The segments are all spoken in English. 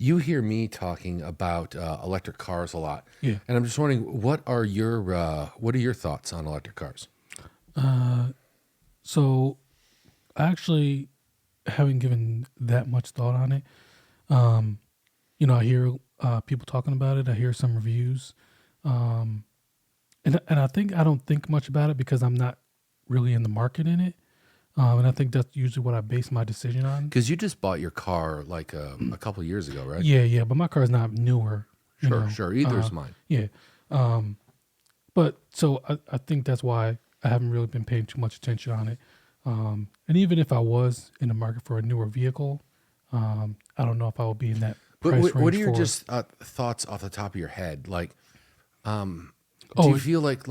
you hear me talking about electric cars a lot, Yeah. and I'm just wondering what are your thoughts on electric cars? So I actually haven't given that much thought on it. I hear people talking about it. I hear some reviews, and I think I don't think much about it because I'm not really in the market in it. And I think that's usually what I base my decision on. Because you just bought your car like a couple of years ago, right? Yeah, but my car is not newer. Sure. Either is mine. Yeah. But so I think that's why I haven't really been paying too much attention on it. And even if I was in the market for a newer vehicle, I don't know if I would be in that price range. What are your just thoughts off the top of your head? Like, do you feel like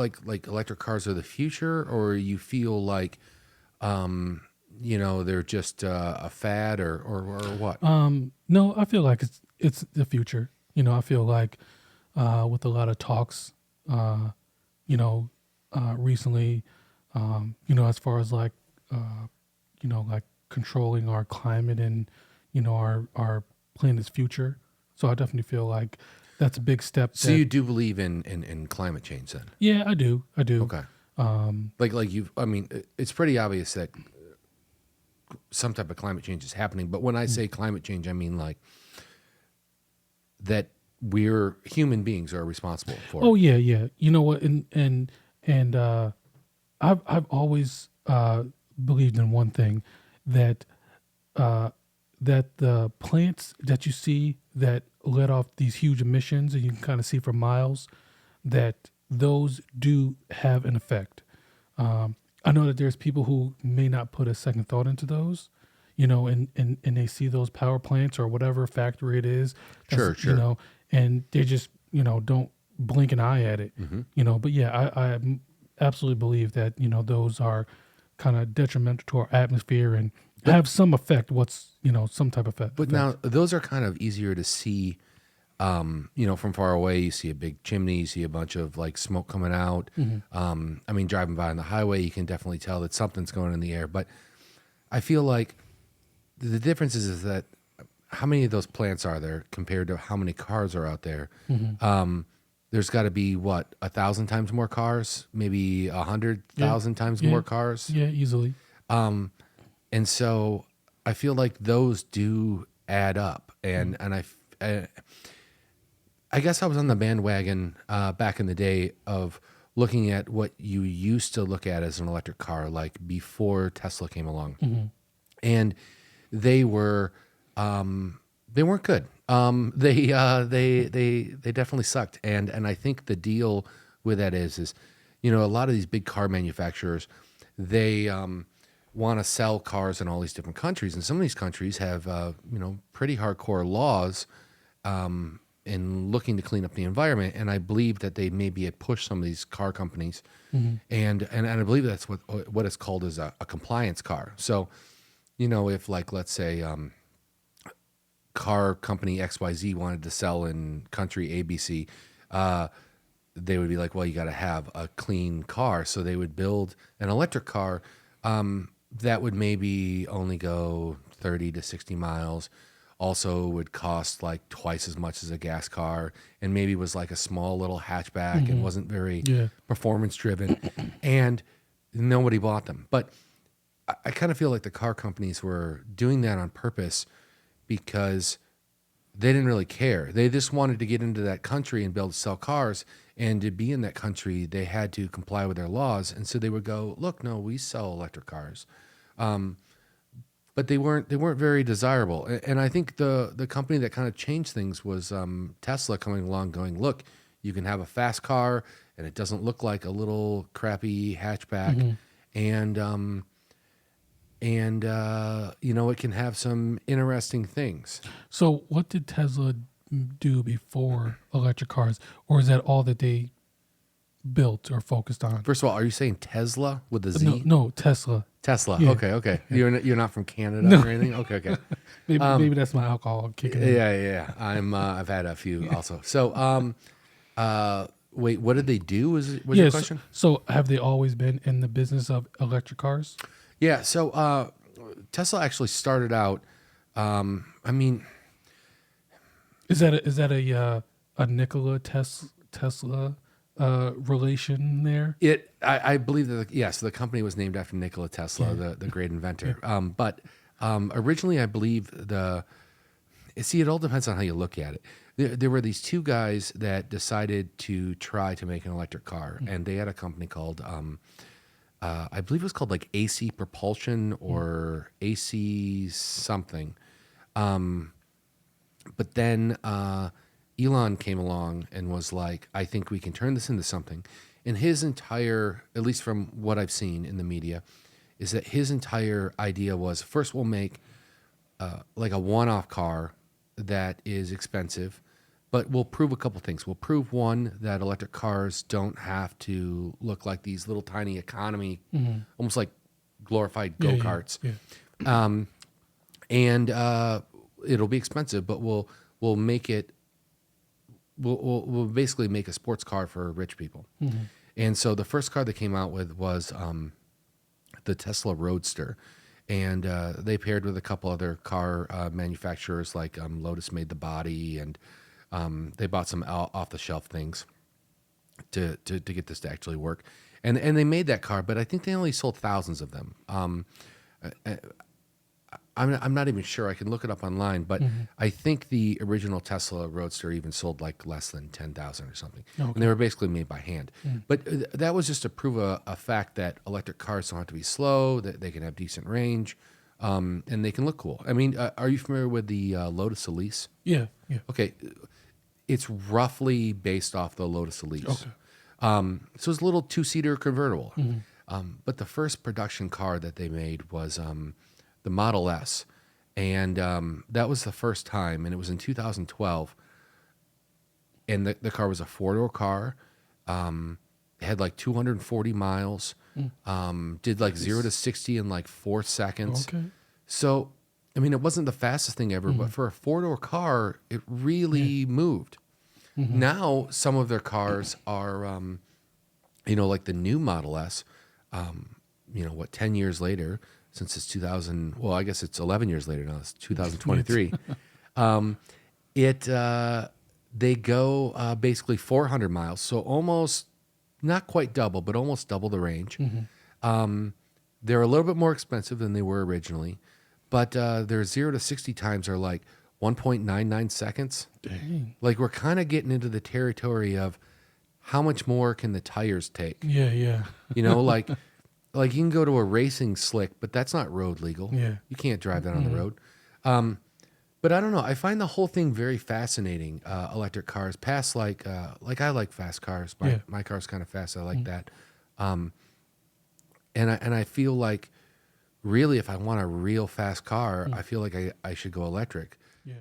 electric cars are the future, or you feel like, they're just a fad, or what? No, I feel like it's the future. I feel like with a lot of talks, recently, as far as like controlling our climate and our planet's future. So I definitely feel like that's a big step. So you do believe in climate change then? Yeah, I do. Okay. It's pretty obvious that some type of climate change is happening. But when I say climate change, I mean like that we're human beings are responsible for. Oh yeah. You know what? And I've always believed in one thing, that the plants that you see that let off these huge emissions and you can kind of see for miles, that those do have an effect. I know that there's people who may not put a second thought into those, and they see those power plants or whatever factory it is. Sure. And they just, don't blink an eye at it, but yeah, I absolutely believe that, those are kind of detrimental to our atmosphere and have some effect. Some type of effect. But now those are kind of easier to see, from far away. You see a big chimney, you see a bunch of like smoke coming out. Driving by on the highway, you can definitely tell that something's going in the air. But I feel like the difference is that how many of those plants are there compared to how many cars are out there? There's got to be 1,000 times more cars, maybe 100,000 times more cars. Yeah, easily. And so I feel like those do add up. And I guess I was on the bandwagon back in the day of looking at what you used to look at as an electric car, like before Tesla came along, and they weren't good. They definitely sucked. And I think the deal with that is a lot of these big car manufacturers, they want to sell cars in all these different countries, and some of these countries have pretty hardcore laws in looking to clean up the environment. And I believe that they maybe had pushed some of these car companies, and I believe that's what it's called is a compliance car. So if like let's say car company XYZ wanted to sell in country ABC, they would be like, well, you got to have a clean car. So they would build an electric car that would maybe only go 30 to 60 miles, also would cost like twice as much as a gas car, and maybe was like a small little hatchback and wasn't very performance driven, and nobody bought them. But I kind of feel like the car companies were doing that on purpose because they didn't really care. They just wanted to get into that country and be able to sell cars. And to be in that country, they had to comply with their laws. And so they would go, look, no, we sell electric cars. But they weren't very desirable. And I think the company that kind of changed things was Tesla coming along going, look, you can have a fast car and it doesn't look like a little crappy hatchback. And it can have some interesting things. So what did Tesla do before electric cars, or is that all that they built or focused on? First of all, are you saying Tesla with a Z? No, Tesla. Tesla. Yeah. Okay. Yeah. You're not from Canada or anything? Okay. Maybe that's my alcohol kicking in. Yeah. I've had a few also. So, wait, what did they do? Was your question? So have they always been in the business of electric cars? Yeah. So, Tesla actually started out, Is that a Nikola Tesla relation there? I believe that yes, the company was named after Nikola Tesla, the great inventor. But originally, I believe it all depends on how you look at it. There were these two guys that decided to try to make an electric car, and they had a company called I believe it was called like AC Propulsion or AC something. But then Elon came along and was like, I think we can turn this into something. And his entire, at least from what I've seen in the media, is that his entire idea was first we'll make like a one-off car that is expensive, but we'll prove a couple things. We'll prove one, that electric cars don't have to look like these little tiny economy, almost like glorified go-karts. Yeah. And it'll be expensive, but we'll make it. We'll basically make a sports car for rich people. And so the first car they came out with was the Tesla Roadster, and they paired with a couple other car manufacturers, like Lotus made the body, and they bought some off the shelf things to get this to actually work. And they made that car, but I think they only sold thousands of them. I'm not even sure. I can look it up online, but I think the original Tesla Roadster even sold like less than 10,000 or something. Okay. And they were basically made by hand. But that was just to prove a fact that electric cars don't have to be slow, that they can have decent range, and they can look cool. I mean, are you familiar with the Lotus Elise? Yeah. Okay. It's roughly based off the Lotus Elise. Okay. So it's a little two-seater convertible. But the first production car that they made was the Model S. And that was the first time, and it was in 2012. And the car was a four-door car. It had like 240 miles. Did like 0 to 60 in like 4 seconds. Okay. So, I mean, it wasn't the fastest thing ever, but for a four-door car, it really moved. Now, some of their cars are, like the new Model S, 10 years later, since it's 2000, well, I guess it's 11 years later now, it's 2023. They go basically 400 miles, so almost, not quite double, but almost double the range. They're a little bit more expensive than they were originally, but their 0 to 60 times are like 1.99 seconds. Dang. Like, we're kind of getting into the territory of how much more can the tires take? Yeah. Like you can go to a racing slick, but that's not road legal. Yeah. You can't drive that on the road. But I don't know. I find the whole thing very fascinating. Electric cars, past like I like fast cars. My car's kind of fast. I like that. And I feel like really, if I want a real fast car, I feel like I should go electric. Yeah.